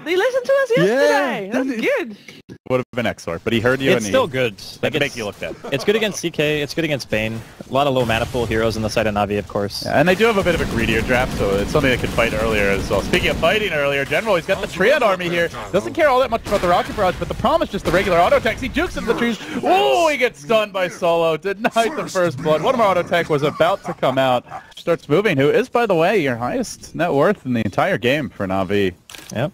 He listened to us yesterday. Yeah. That's good. Would have been XOR, but he heard you. It's still good. Like, make you look dead. It's good against CK. It's good against Bane. A lot of low mana pool heroes in the side of Navi, of course. Yeah, and they do have a bit of a greedier draft, so it's something they could fight earlier as well. Speaking of fighting earlier, General, he's got the Triad army here. Doesn't care all that much about the Rocket Barrage, but the problem is just the regular auto attacks. He jukes into the trees. Oh, he gets stunned by Solo. Denied the first blood. One more auto attack was about to come out. Starts moving. Who is, by the way, your highest net worth in the entire game for Navi. Yep.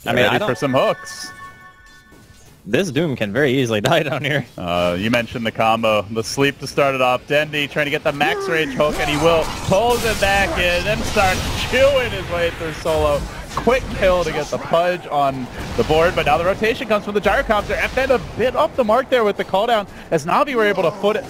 I mean, ready for some hooks. This Doom can very easily die down here. You mentioned the combo. The sleep to start it off. Dendi trying to get the max range hook, and he will. Pulls it back in, then starts chewing his way through Solo. Quick kill to get the Pudge on the board, but now the rotation comes from the Gyrocopter. FN a bit off the mark there with the call down, as Navi were able to foot it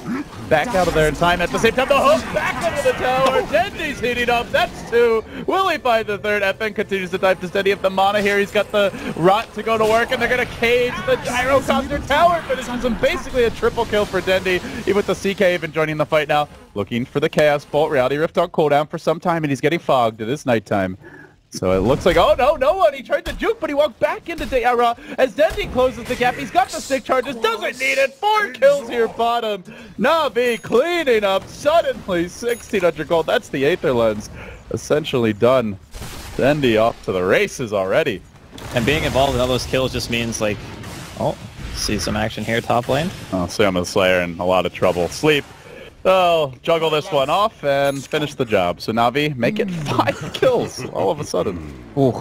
back out of there in time. At the same time, the hook back into the tower. Dendi's heating up. That's two. Will he find the third? FN continues to dive to Dendi up the mana here. He's got the Rot to go to work, and they're going to cage the Gyrocopter tower. Finishes him basically a triple kill for Dendi, even with the CK even joining the fight now. Looking for the Chaos Bolt. Reality Rift on cooldown for some time, and he's getting fogged. It is nighttime. So it looks like, oh no, no one. He tried to juke, but he walked back into De'Ara as Dendi closes the gap. He's got the stick charges, doesn't need it. 4 kills here bottom. Navi cleaning up suddenly. 1,600 gold. That's the Aether Lens essentially done. Dendi off to the races already. And being involved in all those kills just means like, oh, see some action here top lane. Oh, Sam the Slayer in a lot of trouble. Sleep. Oh, juggle this one off and finish the job. So Navi make it 5 kills all of a sudden. Ooh.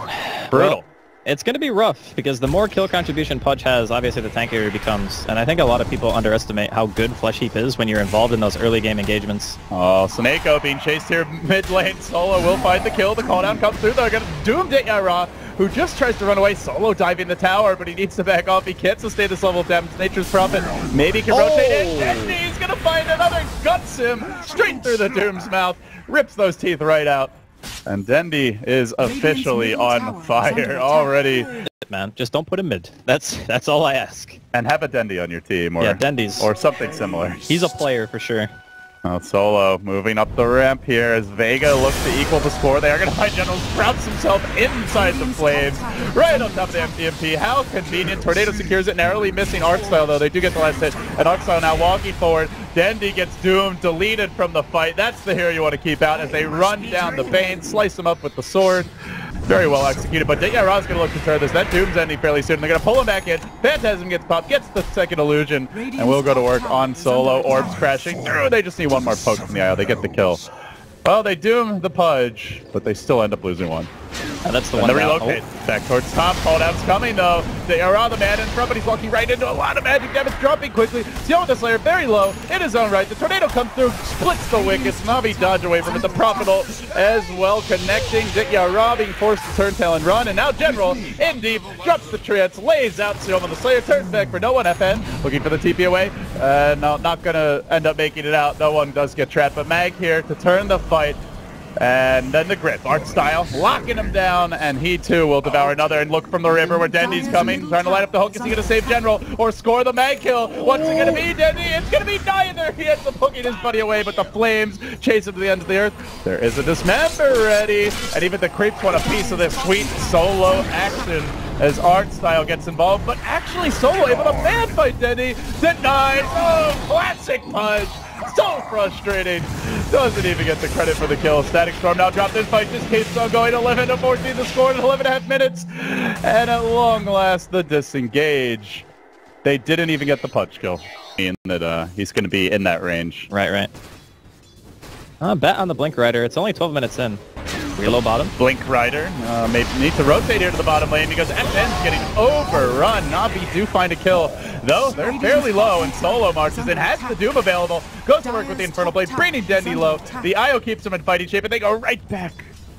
Brutal. Well, it's going to be rough because the more kill contribution Pudge has, obviously the tankier he becomes. And I think a lot of people underestimate how good Flesh Heap is when you're involved in those early game engagements. Oh, Snako being chased here mid lane. Solo will find the kill. The call down comes through. They're going to doom De'Ara, who just tries to run away. Solo diving the tower, but he needs to back off. He can't sustain this level of damage. Nature's Prophet maybe can rotate in. And he's going to find another. Guts him straight through the Doom's mouth. Rips those teeth right out. And Dendi is officially on fire already. Man, just don't put him mid. That's all I ask. And have a Dendi on your team, or, yeah, Dendi's, or something similar. He's a player for sure. Oh, Solo moving up the ramp here as Vega looks to equal the score. They are going to find General sprouts himself inside the flames, right on top of the MTMP. How convenient. Tornado secures it, narrowly missing Arcstyle, though. They do get the last hit. And Arcstyle now walking forward. Dendi gets doomed, deleted from the fight. That's the hero you want to keep out as they run down the Bane, slice him up with the sword. Very well executed, but De'Ara's going to look to turn this. That Doom's ending fairly soon. They're going to pull him back in. Phantasm gets popped, gets the second illusion, and we'll go to work on Solo. Orbs crashing through. They just need one more poke from the IO. They get the kill. Well, they doom the Pudge, but they still end up losing one. And that's the and one. they relocate back towards top. Call down's coming though. They are on the man in front, but he's walking right into a lot of magic damage, dropping quickly. Seal with the Slayer, very low in his own right. The tornado comes through, splits the wickets. Navi dodge away from it. The Prophet ult as well, connecting. Dikya being forced to turn tail and run, and now General in deep drops the trance, lays out Seal with the Slayer, turns back for no one. FN looking for the TP away. No, not gonna end up making it out. No one does get trapped, but Mag here to turn the fight. And then the grip, Arcstyle, locking him down, and he too will devour another and look from the river where Dendi's coming, trying to light up the hook. Is he going to save General or score the mag kill? What's it going to be, Dendi? It's going to be neither. He ends up hooking his buddy away, but the flames chase him to the end of the earth. There is a dismember ready, and even the creeps want a piece of this sweet Solo action as Arcstyle gets involved, but actually Solo able to man fight Dendi. Denied. Oh, classic Pudge. So frustrating. Doesn't even get the credit for the kill. Static Storm now dropped this fight. Just keeps on going. 11-14 the score in 11.5 minutes. And at long last, the disengage. They didn't even get the Pudge kill. Meaning that he's going to be in that range. Right. Bet on the Blink Rider. It's only 12 minutes in. Reload bottom. Blink Rider may need to rotate here to the bottom lane because FN's getting overrun. Navi do find a kill, though they're fairly low, and Solo marches in, has the Doom available, goes to work with the Infernal Blade, bringing Dendi low. The IO keeps him in fighting shape, and they go right back.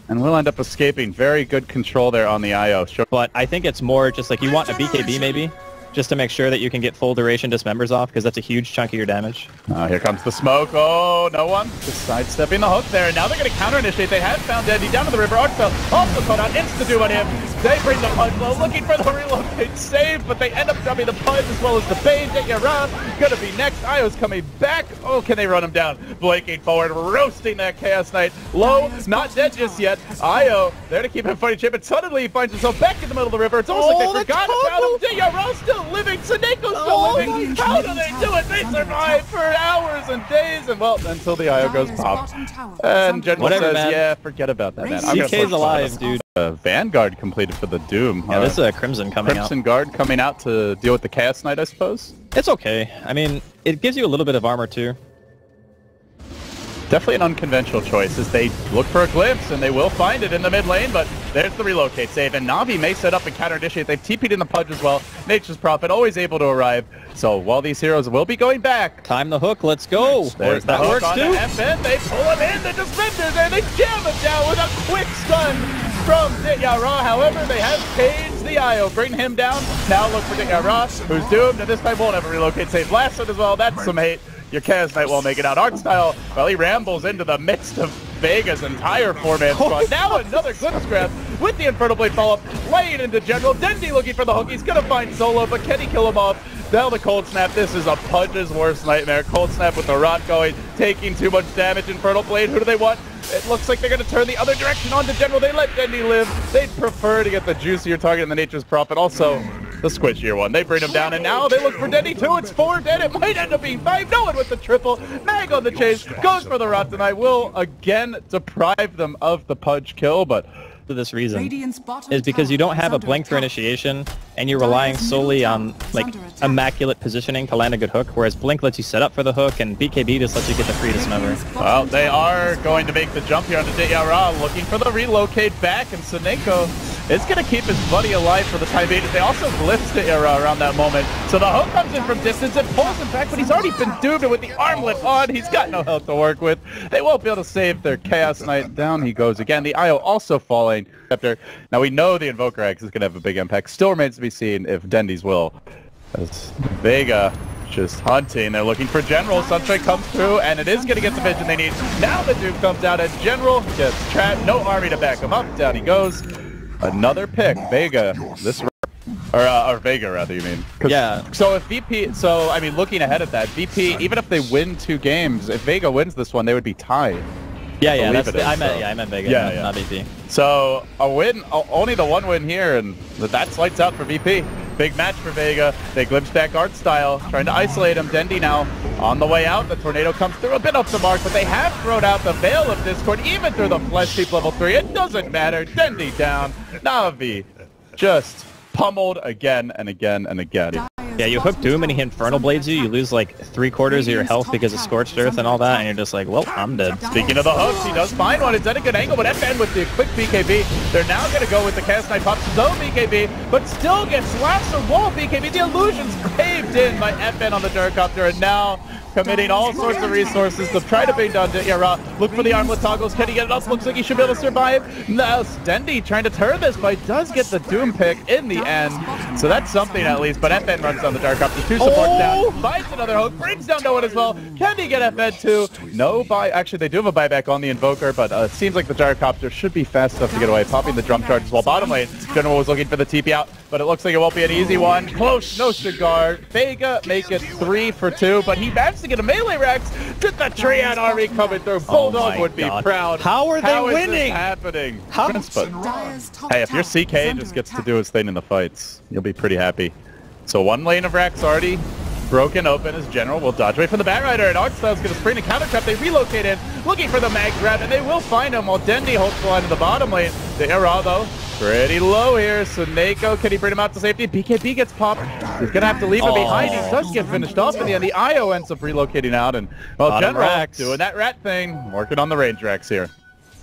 And we'll end up escaping. Very good control there on the IO. But I think it's more just like you want a BKB maybe. just to make sure that you can get full duration dismembers off, because that's a huge chunk of your damage. Here comes the smoke. Oh, no one. Just sidestepping the hook there. And now they're going to counter-initiate. They have found Dendy down to the river. Arcfell also caught out. Insta-do on him. They bring the Pudge low, looking for the relocate save, but they end up dumping the Pudge as well as the Bane. Yara going to be next. Io's coming back. Oh, can they run him down? Blanking forward, roasting that Chaos Knight. Low, not dead just yet. Io there to keep him fighting chip, and suddenly he finds himself back in the middle of the river. It's almost like they forgot about him. Yara still living. Saneko's still living. How do they do it? They survive for hours and days, and well, until the Io goes pop. And General says, man. Yeah, forget about that, man. CK's alive, dude. Vanguard completed for the Doom. Yeah, this is a Crimson coming out. Crimson Guard coming out to deal with the Chaos Knight, I suppose? It's okay. I mean, it gives you a little bit of armor, too. Definitely an unconventional choice as they look for a glimpse, and they will find it in the mid lane, but there's the relocate save, and Navi may set up and counter-initiate. They've TP'd in the Pudge as well. Nature's Prophet always able to arrive, so while these heroes will be going back... Time the hook, let's go! There's that the works hook too! FN, they pull him in, the Dismembers, and they jam him down with a quick stun from Yara. However, they have caged the Io, bring him down. Now look for Yara, who's doomed, and this time won't have a relocate save. Last one as well, that's some hate. Your Chaos Knight won't make it out. Arcstyle, well, he rambles into the midst of Vega's entire four-man squad. Now another glimpse grab with the Infernal Blade follow-up, laying into General. Dendy looking for the hook. He's going to find Solo, but can he kill him off? Now the Cold Snap. This is a Pudge's worst nightmare. Cold Snap with the rot going, taking too much damage. Infernal Blade, who do they want? It looks like they're going to turn the other direction onto General. They let Dendy live. They'd prefer to get the juicier target in the Nature's Prophet. Also, the squishier one. They bring him down, and now they look for Dendy too. It's 4 dead. It might end up being 5. No one with the triple. Mag on the chase. Goes for the rot tonight. Will again deprive them of the Pudge kill, but... For this reason is because you don't have a blink for initiation, and you're relying solely on like immaculate positioning to land a good hook, whereas blink lets you set up for the hook, and BKB just lets you get the free dismember. Well, they are going to make the jump here onto Yara, looking for the relocate back, and Saneko is going to keep his buddy alive for the time being. They also glimpsed Yara around that moment, so the hook comes in from distance and pulls him back, but he's already been doomed, and with the armlet on, he's got no health to work with. They won't be able to save their Chaos Knight. Down he goes again. The Io also falling. Now we know the Invoker X is going to have a big impact. Still remains to be seen if Dendy's will. As Vega just hunting. They're looking for General. Sunstrike comes through, and it is going to get the vision they need. Now the Doom comes out, and General gets trapped. No army to back him up. Down he goes. Another pick. Vega. This... Or Vega, rather, you mean? Yeah. So if VP... So, I mean, looking ahead at that, VP, even if they win 2 games, if Vega wins this one, they would be tied. Yeah, that's I meant Vega, not VP. So a win, only the one win here, and that's lights out for VP. Big match for Vega. They glimpse back art style, trying to isolate him. Dendy now on the way out. The tornado comes through a bit off the mark, but they have thrown out the Veil of Discord, even through the Flesh Heap level 3. It doesn't matter. Dendy down. Navi just pummeled again and again and again. Yeah, you hook Doom and he Infernal Blades you lose like 3/4 of your health because of Scorched Earth and all that, and you're just like, well, I'm dead. Speaking of the hooks, he does find one. It's at a good angle, but FN with the quick BKB. They're now going to go with the Chaos Knight pops his own BKB, but still gets slashed or wall BKB. The illusion's caved in by FN on the Duracopter, and now committing all sorts of resources to try to bring down Yara. Look for the armlet toggles. Can he get it up? Looks like he should be able to survive. Now Dendy trying to turn this, but he does get the Doom pick in the end. So that's something at least, but FN runs down the Duracopter. 2 supports down. Finds another hook. Brings down no one as well. Can he get FN too? No buy. Actually, they do have a buyback on the Invoker, but it seems like the Duracopter should be fast enough to get away. Popping the drum charges while bottom lane. General was looking for the TP out, but it looks like it won't be an easy one. Close. No cigar. Vega make it 3 for 2, but he managed to get a melee Rex. Get the Triad army coming through. Bulldog would be proud. How are they winning? How is this happening? Hey, if your CK just gets to do his thing in the fights, you'll be pretty happy. So one lane of Rex already broken open as General will dodge away from the Batrider, and Arcstyle's going to spring a counter trap. They relocate in, looking for the mag grab, and they will find him while Dendy holds the line in the bottom lane. The Era, though, pretty low here. So Nako, can he bring him out to safety? BKB gets popped. He's going to have to leave him behind. He does get finished off in the end. The IO ends up relocating out, and, well, General doing that rat thing, working on the range Rex here.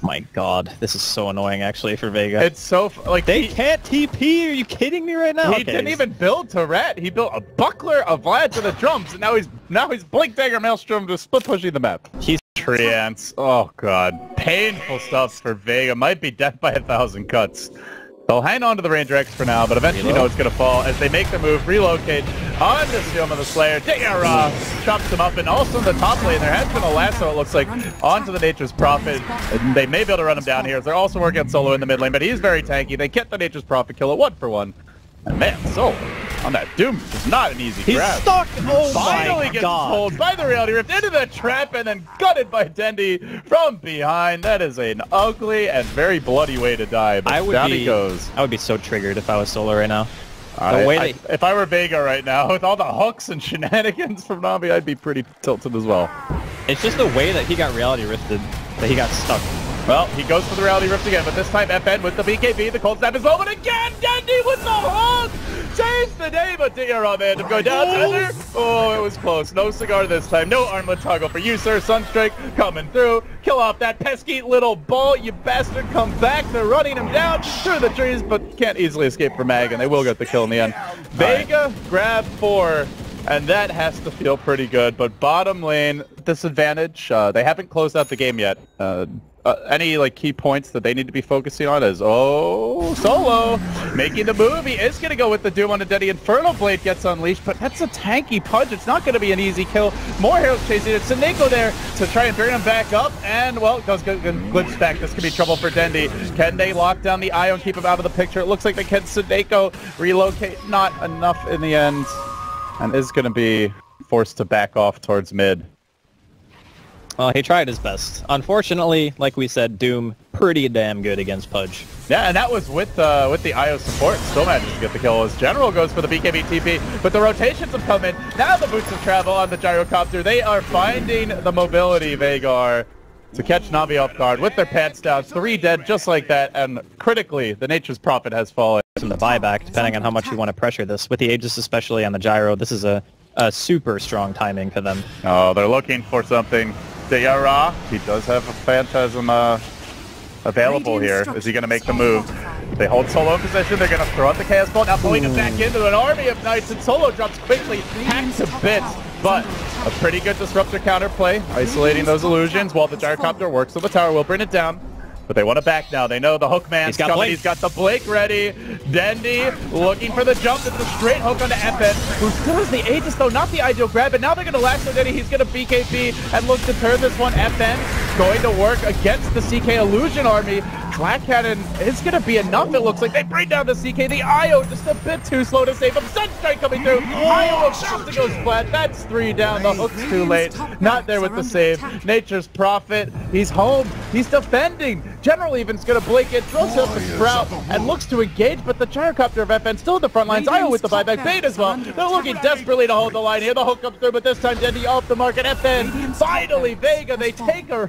My god, this is so annoying actually for Vega. It's so like they can't TP. Are you kidding me right now? He didn't even build to rat. He built a buckler, a Vlad to the drums, and now he's Blink Dagger Maelstrom to split pushing the map. He's Treants. Oh god, painful stuff for Vega. Might be death by 1,000 cuts. They'll hang on to the Ranger X for now, but eventually you know it's going to fall as they make the move, relocate onto Seoma the Slayer. Dara chops him up, and also in the top lane there has been a lasso, it looks like, onto the Nature's Prophet. And they may be able to run him down here as they're also working on Solo in the mid lane, but he's very tanky. They get the Nature's Prophet kill at 1-for-1. And man, Solo on that Doom is not an easy grab. He's stuck! Oh Finally gets pulled by the Reality Rift into the trap and then gutted by Dendi from behind. That is an ugly and very bloody way to die, but down he goes. I would be so triggered if I was Solo right now. If I were Vega right now, with all the hooks and shenanigans from Navi, I'd be pretty tilted as well. It's just the way that he got Reality Rifted, that he got stuck. Well, he goes for the Reality Rift again, but this time FN with the BKB, the cold snap is over again! Dendi with the hook! Saves the day, but Dara man going down under. Oh, it was close. No cigar this time. No armlet toggle for you, sir. Sunstrike coming through. Kill off that pesky little ball, you bastard. Come back. They're running him down through the trees, but can't easily escape from Mag, and they will get the kill in the end. Vega grab 4. And that has to feel pretty good, but bottom lane disadvantage. They haven't closed out the game yet. Any like key points that they need to be focusing on is Solo making the move. He is going to go with the Doom on the Dendi. Infernal Blade gets unleashed, but that's a tanky Pudge. It's not going to be an easy kill. More heroes chasing it. Tsuneko there to try and bring him back up, and well, it does glitch back. This could be trouble for Dendi. Can they lock down the Io and keep him out of the picture? It looks like they can. Tsuneko relocate. Not enough in the end. And is going to be forced to back off towards mid. Well, he tried his best. Unfortunately, like we said, Doom pretty damn good against Pudge. Yeah, and that was with the IO support. Still manages to get the kill as General goes for the BKB TP. But the rotations have come in. Now the boots of travel on the gyrocopter. They are finding the mobility, Vagar, to catch Navi off guard with their pants down. 3 dead just like that, and critically, the Nature's Prophet has fallen. From the buyback, depending on how much you want to pressure this. With the Aegis especially on the gyro, this is a super strong timing for them. Oh, they're looking for something. Dara, he does have a Phantasm available here. Is he going to make the move? They hold Solo in position. They're going to throw out the Chaos Bolt. Now pulling him back into an army of Knights, and Solo drops quickly, hacked to bits. But a pretty good Disruptor counterplay, isolating those illusions while the Gyrocopter works on the tower. Will bring it down. But they want to back now. They know the hook man's coming. Blake. He's got the Blake ready. Dendi looking for the jump. It's a straight hook onto FN, who still has the Aegis, though not the ideal grab. But now they're going to lasso Dendi. He's going to BKB and look to turn this one. FN going to work against the CK Illusion army. Black Cannon is going to be enough, it looks like. They bring down the CK. The IO just a bit too slow to save him. Sunstrike coming through. IO about to go splat. That's 3 down. The hook's too late. Not there with the save. Nature's Prophet. He's home. He's defending. General even's going to blink it. Throws up the Sprout and looks to engage, but the Gyrocopter of FN still in the front lines. IO with the buyback bait as well. They're looking desperately to hold the line here. The hook comes through, but this time Dendi off the mark. And FN finally, Vega, they take her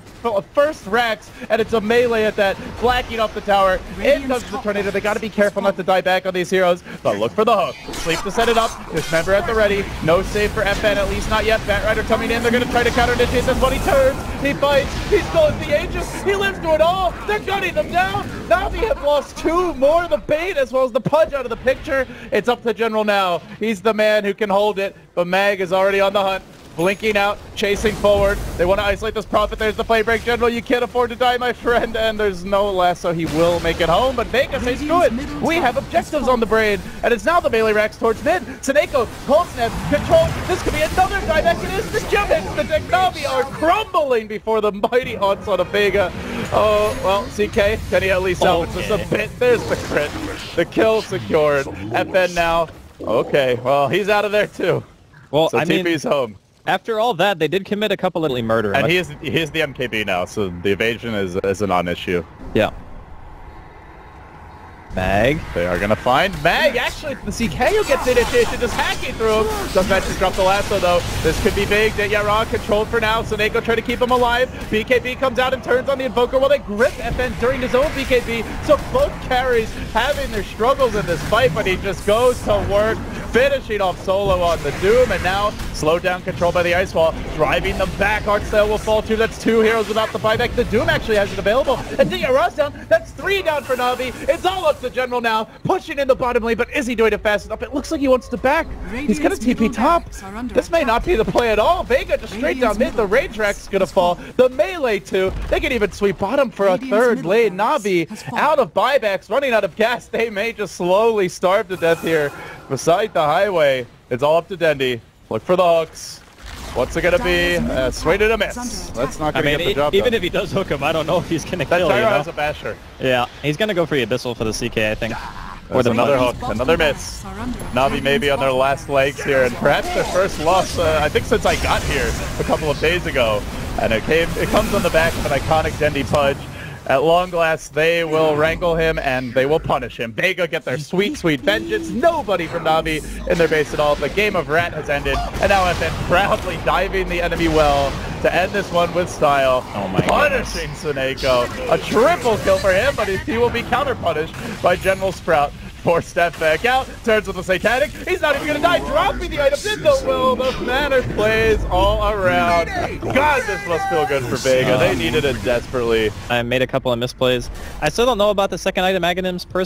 first Rax, and it's a melee at that. Blacking off the tower. In comes the Tornado. They got to be careful not to die back on these heroes, but look for the hook. Sleep to set it up. Dismember at the ready. No save for FN, at least not yet. Batrider coming in. They're going to try to counter-initiate this one. He turns. He fights. He still has the Aegis. He lives through it all. They're gunning them down. Navi have lost 2 more. The bait as well as the Pudge out of the picture. It's up to General now. He's the man who can hold it, but Mag is already on the hunt. Blinking out, chasing forward. They want to isolate this Prophet. There's the play break. General, you can't afford to die, my friend. And there's no lasso. He will make it home. But Vega says, screw it. We have objectives on the brain. And it's now the melee racks towards mid. Tsuneko, cold snap, control. This could be another dieback. It is. The jump hits. The deck Navi are crumbling before the mighty onslaught of Vega. Oh, well, CK, can he at least salvage this a bit? There's the crit. The kill secured. FN now. Okay, well, he's out of there too. Well, so TP's home. After all that, they did commit a couple of murder. And he is the MKB now, so the evasion is a non-issue. Yeah. Mag. They are going to find Mag. Actually, the CK who gets the initiation, just hacking through him. Doesn't manage to drop the lasso, though. This could be big. Yara controlled for now. Tsuneko trying to keep him alive. BKB comes out and turns on the Invoker while they grip FN during his own BKB. So both carries having their struggles in this fight, but he just goes to work. finishing off solo on the Doom, and now slowed down control by the Ice Wall, driving them back. Arcstyle will fall too. That's 2 heroes without the buyback. The Doom actually has it available, and DRS down. That's 3 down for Navi. It's all up to General now, pushing in the bottom lane, but is he doing it fast enough? It looks like he wants to back. He's gonna TP top. This may not be the play at all. Vega just straight down mid. The Rage Rack's gonna fall. The melee too. They can even sweep bottom for a third lane. Navi out of buybacks, running out of gas. They may just slowly starve to death here beside the highway. It's all up to Dendi. Look for the hooks. What's it gonna be? Swing and a miss. That's not gonna get the job even done. if he does hook him, I don't know if he's gonna that kill. That Gyro has a basher. Yeah, he's gonna go for the Abyssal for the CK, I think. Or another hook, another miss. Navi maybe on their last legs here, and perhaps their first loss, I think, since I got here a couple of days ago. And it comes on the back of an iconic Dendi Pudge. At long last, they will wrangle him and they will punish him. Vega get their sweet, sweet vengeance. Nobody from Navi in their base at all. The game of Rat has ended, and now FN proudly diving the enemy well to end this one with style. Oh my punishing Suneko. A triple kill for him, but he will be counter-punished by General Sprout. 4-step back out, turns with the Satanic. He's not even gonna die, dropping the items in the will. The manner plays all around. God, this must feel good for Vega. They needed it desperately. I made a couple of misplays. I still don't know about the second item Aghanims personally.